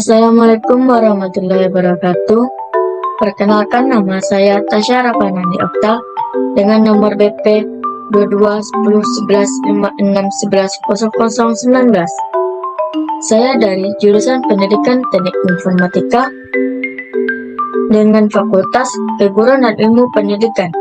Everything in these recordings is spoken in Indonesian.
Assalamualaikum warahmatullahi wabarakatuh. Perkenalkan, nama saya Tasya Rapanandi Okta dengan nomor BP 22101156110019. Saya dari jurusan Pendidikan Teknik Informatika dengan Fakultas Keguruan dan Ilmu Pendidikan.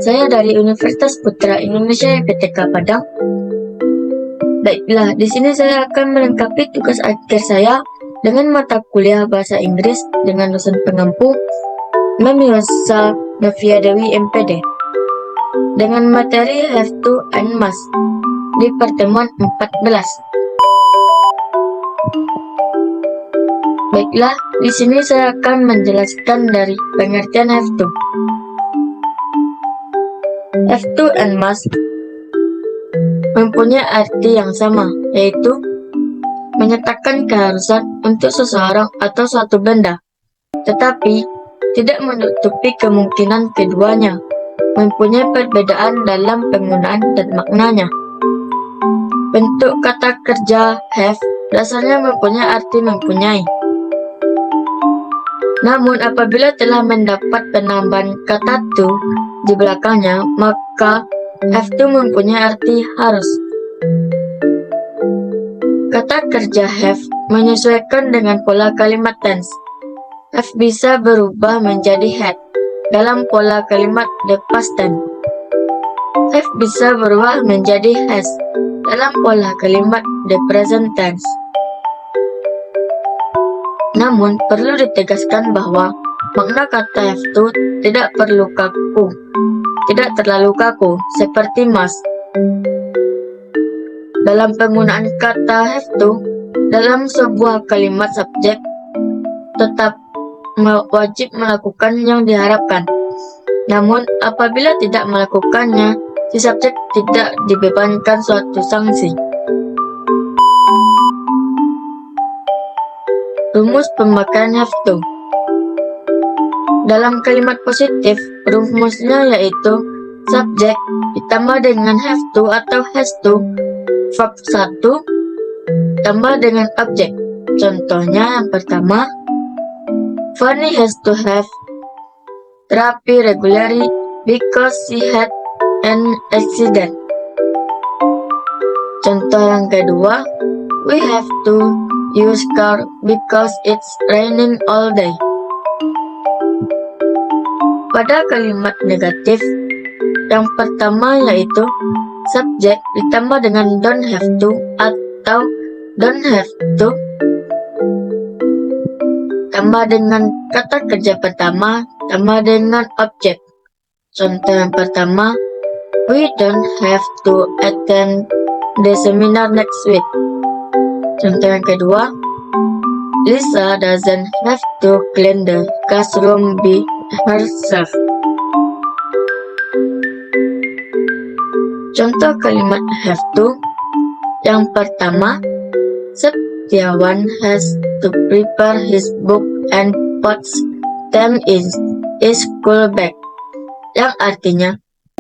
Saya dari Universitas Putra Indonesia YPTK Padang. Baiklah, di sini saya akan melengkapi tugas akhir saya dengan mata kuliah Bahasa Inggris dengan dosen pengampu Yosa Novia Dewi MPD dengan materi Have to and Must di pertemuan 14. Baiklah, di sini saya akan menjelaskan dari pengertian have to. Have to and must mempunyai arti yang sama, yaitu menyatakan keharusan untuk seseorang atau suatu benda, tetapi tidak menutupi kemungkinan keduanya mempunyai perbedaan dalam penggunaan dan maknanya. Bentuk kata kerja have dasarnya mempunyai arti mempunyai. Namun apabila telah mendapat penambahan kata to di belakangnya, maka have to mempunyai arti harus. Kata kerja have menyesuaikan dengan pola kalimat tense. Have bisa berubah menjadi had dalam pola kalimat the past tense. Have bisa berubah menjadi has dalam pola kalimat the present tense. Namun perlu ditegaskan bahwa makna kata have to tidak terlalu kaku seperti must. Dalam penggunaan kata have to dalam sebuah kalimat subjek tetap wajib melakukan yang diharapkan. Namun apabila tidak melakukannya, si subjek tidak dibebankan suatu sanksi. Rumus pemakaian have to. Dalam kalimat positif, rumusnya yaitu subjek ditambah dengan have to atau has to, verb 1 tambah dengan objek. Contohnya yang pertama, Fanny has to have therapy regularly because she had an accident. Contoh yang kedua, we have to use car because it's raining all day. Pada kalimat negatif, yang pertama yaitu subjek ditambah dengan don't have to atau don't have to tambah dengan kata kerja pertama tambah dengan objek. Contoh yang pertama, we don't have to attend the seminar next week. Contoh yang kedua, Lisa doesn't have to clean the classroom by herself. Contoh kalimat have to. Yang pertama, Setiawan has to prepare his book and puts them in his school bag. Yang artinya,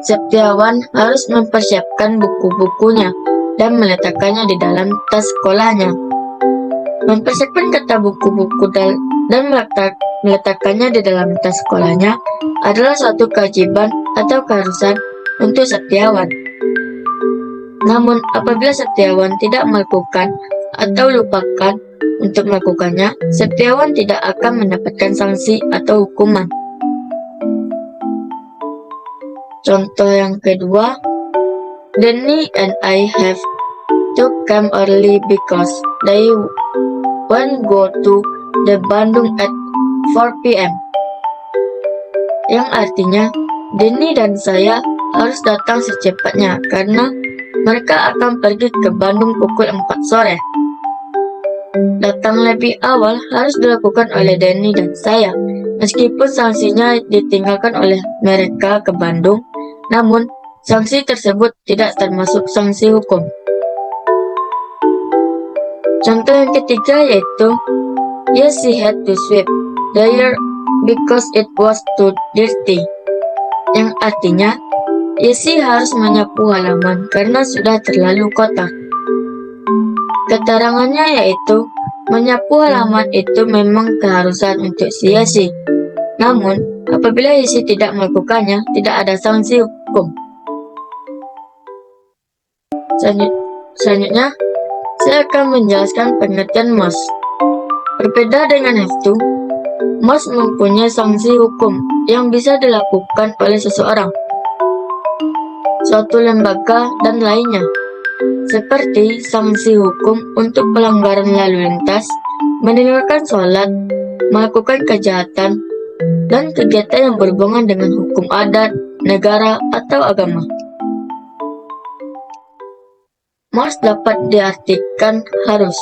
Setiawan harus mempersiapkan buku-bukunya dan meletakkannya di dalam tas sekolahnya. Mempersiapkan kata buku-buku dan meletakkannya di dalam tas sekolahnya adalah suatu kewajiban atau keharusan untuk Setiawan. Namun apabila Setiawan tidak melakukan atau lupakan untuk melakukannya, Setiawan tidak akan mendapatkan sanksi atau hukuman. Contoh yang kedua, Denny and I have to come early because they won't go to the Bandung at 4 p.m. Yang artinya, Denny dan saya harus datang secepatnya karena mereka akan pergi ke Bandung pukul 4 sore. Datang lebih awal harus dilakukan oleh Denny dan saya, meskipun sanksinya ditinggalkan oleh mereka ke Bandung, namun sanksi tersebut tidak termasuk sanksi hukum. Contoh yang ketiga yaitu, yes, she had to sweep the yard because it was too dirty. Yang artinya, Yesi harus menyapu halaman karena sudah terlalu kotor. Keterangannya yaitu, Menyapu halaman itu memang keharusan untuk si Yesi. Namun, apabila Yesi tidak melakukannya, tidak ada sanksi hukum. Selanjutnya, saya akan menjelaskan pengertian must. Berbeda dengan have to, must mempunyai sanksi hukum yang bisa dilakukan oleh seseorang, suatu lembaga, dan lainnya. Seperti sanksi hukum untuk pelanggaran lalu lintas, meninggalkan sholat, melakukan kejahatan, dan kegiatan yang berhubungan dengan hukum adat, negara, atau agama. Must dapat diartikan harus.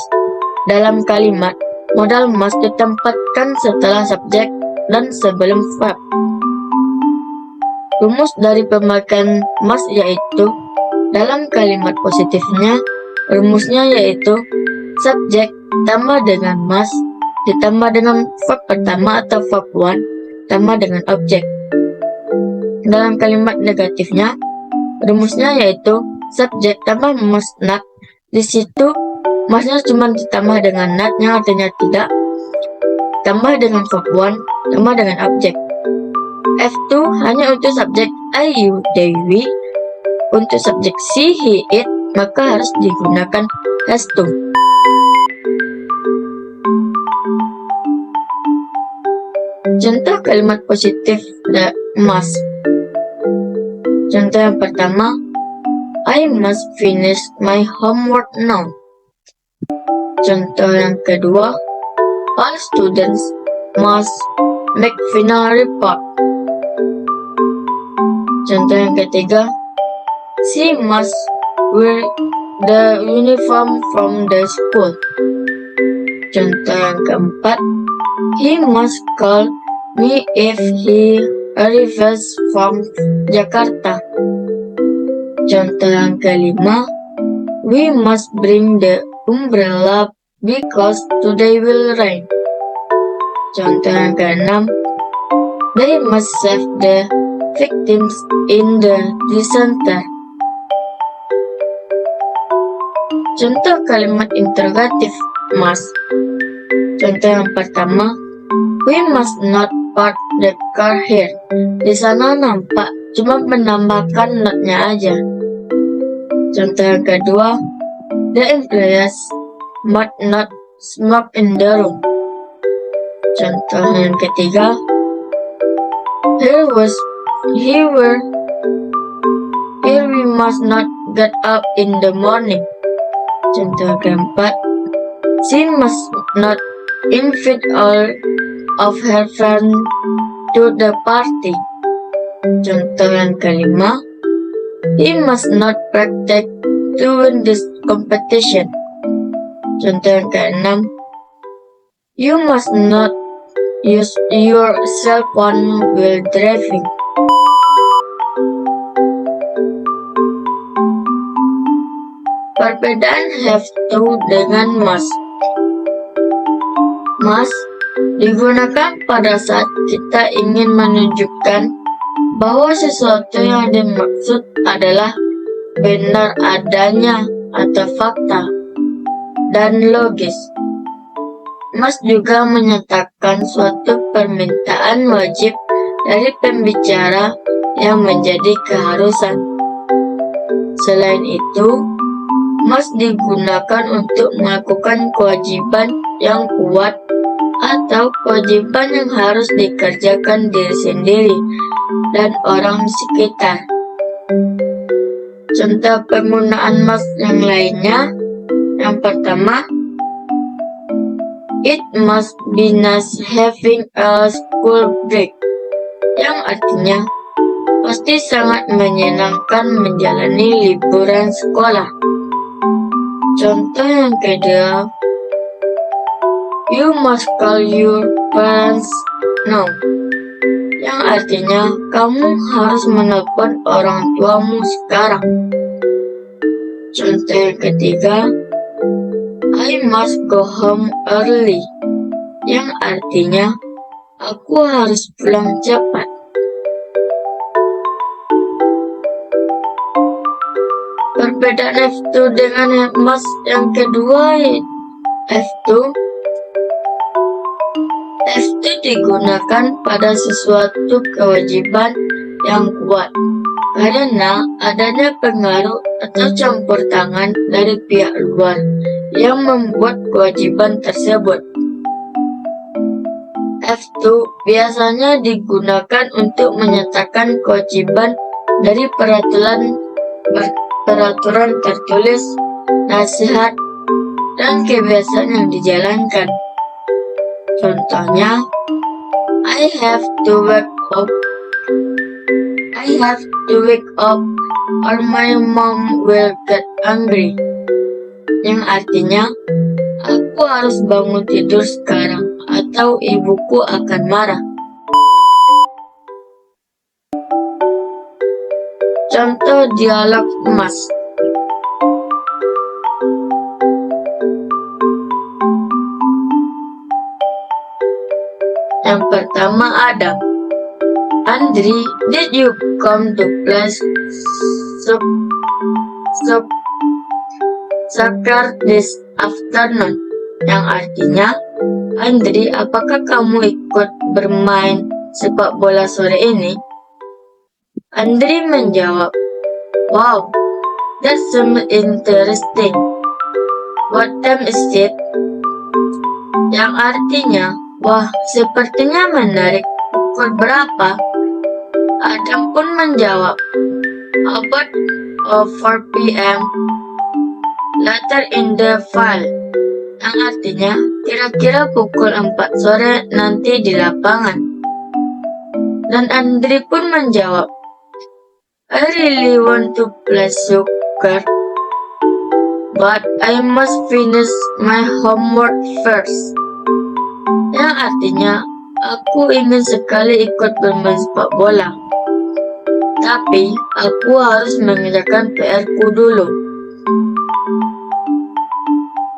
Dalam kalimat, modal must ditempatkan setelah subjek dan sebelum verb. Rumus dari pemakaian must yaitu dalam kalimat positifnya, rumusnya yaitu subjek tambah dengan must ditambah dengan verb pertama atau verb 1 tambah dengan objek. Dalam kalimat negatifnya, rumusnya yaitu subjek tambah must not. Di situ mustnya cuma ditambah dengan not yang artinya tidak, tambah dengan verb 1 tambah dengan objek. F2 hanya untuk subjek I, you, they, we. Untuk subjek she, he, it, maka harus digunakan has to. Contoh kalimat positif must. Contoh yang pertama, I must finish my homework now. Contoh yang kedua, all students must make final report. Contoh yang ketiga, she must wear the uniform from the school. Contoh yang keempat, he must call me if he arrives from Jakarta. Contoh yang kelima, we must bring the umbrella because today will rain. Contoh yang keenam, they must save the victims in the disaster. Contoh kalimat interrogatif must. Contoh yang pertama, we must not park the car here. Di sana nampak cuma menambahkan not-nya aja. Contoh yang kedua, the employees must not smoke in the room. Contoh yang ketiga, here we must not get up in the morning. Contoh keempat, she must not invite all of her friends to the party. Contoh yang kelima, he must not practice to win this competition. Contoh yang keenam, you must not use your cell phone while driving. Perbedaan have to dengan must. Must digunakan pada saat kita ingin menunjukkan bahwa sesuatu yang dimaksud adalah benar adanya atau fakta dan logis. Must juga menyatakan suatu permintaan wajib dari pembicara yang menjadi keharusan. Selain itu, must digunakan untuk melakukan kewajiban yang kuat atau kewajiban yang harus dikerjakan diri sendiri dan orang sekitar. Contoh penggunaan must yang lainnya, yang pertama, it must be nice having a school break, yang artinya pasti sangat menyenangkan menjalani liburan sekolah. Contoh yang kedua, you must call your parents now, yang artinya kamu harus menelpon orang tuamu sekarang. Contoh yang ketiga, I must go home early, yang artinya aku harus pulang cepat. Perbedaan have to dengan must yang kedua, have to itu digunakan pada sesuatu kewajiban yang kuat karena adanya pengaruh atau campur tangan dari pihak luar yang membuat kewajiban tersebut. Have to biasanya digunakan untuk menyatakan kewajiban dari peraturan tertulis, nasihat, dan kebiasaan yang dijalankan. Contohnya, I have to wake up or my mom will get angry. Yang artinya, aku harus bangun tidur sekarang atau ibuku akan marah. Contoh dialog emas. Yang pertama Adam. Andri, did you come to play soccer this afternoon? Yang artinya, Andri, apakah kamu ikut bermain sepak bola sore ini? Andri menjawab, wow, that seems interesting. What time is it? Yang artinya, wah, sepertinya menarik. Pukul berapa? Adam pun menjawab, about 4 p.m. Later in the file. Yang artinya, kira-kira pukul 4 sore nanti di lapangan. Dan Andri pun menjawab, I really want to play soccer, but I must finish my homework first. Yang artinya, aku ingin sekali ikut bermain sepak bola, tapi aku harus mengerjakan PR-ku dulu.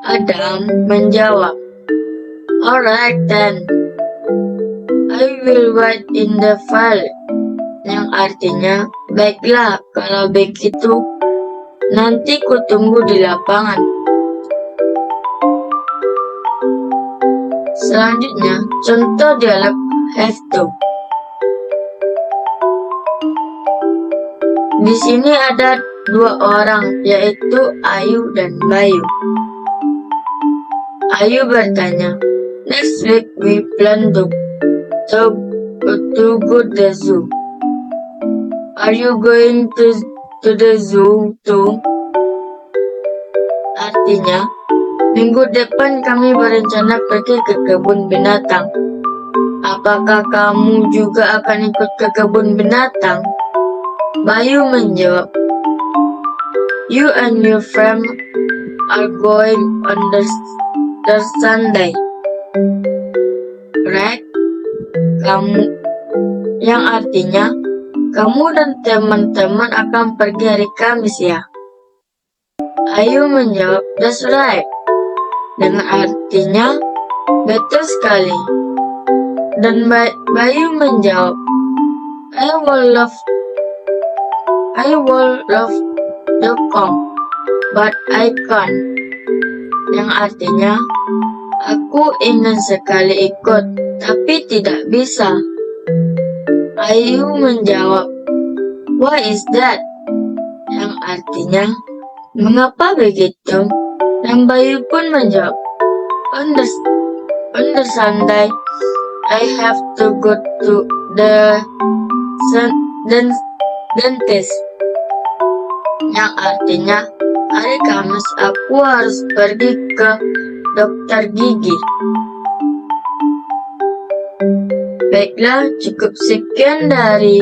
Adam menjawab, alright then, I will write in the file. Yang artinya, baiklah kalau begitu, nanti ku tunggu di lapangan. Selanjutnya, contoh dialog have to. Di sini ada 2 orang, yaitu Ayu dan Bayu. Ayu bertanya, next week we plan to go to the zoo. Are you going to the zoo too? Artinya, minggu depan kami berencana pergi ke kebun binatang. Apakah kamu juga akan ikut ke kebun binatang? Bayu menjawab, you and your friend are going on the Sunday, right? Yang artinya, kamu dan teman-teman akan pergi hari Kamis ya? Ayu menjawab, that's right. Dengan artinya, betul sekali. Dan Bayu menjawab, I would love to come, but I can't. Yang artinya, aku ingin sekali ikut, tapi tidak bisa. Ayu menjawab, why is that? Yang artinya, mengapa begitu? Dan Bayu pun menjawab, on the Sunday, I have to go to the dentist. Yang artinya, hari Kamis aku harus pergi ke dokter gigi. Baiklah, cukup sekian dari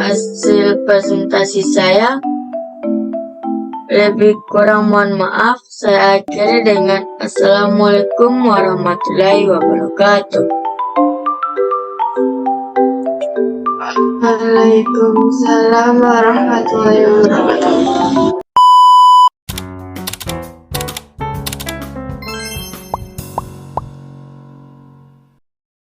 hasil presentasi saya. Lebih kurang mohon maaf. Saya akhiri dengan Assalamualaikum warahmatullahi wabarakatuh. Waalaikumsalam warahmatullahi wabarakatuh.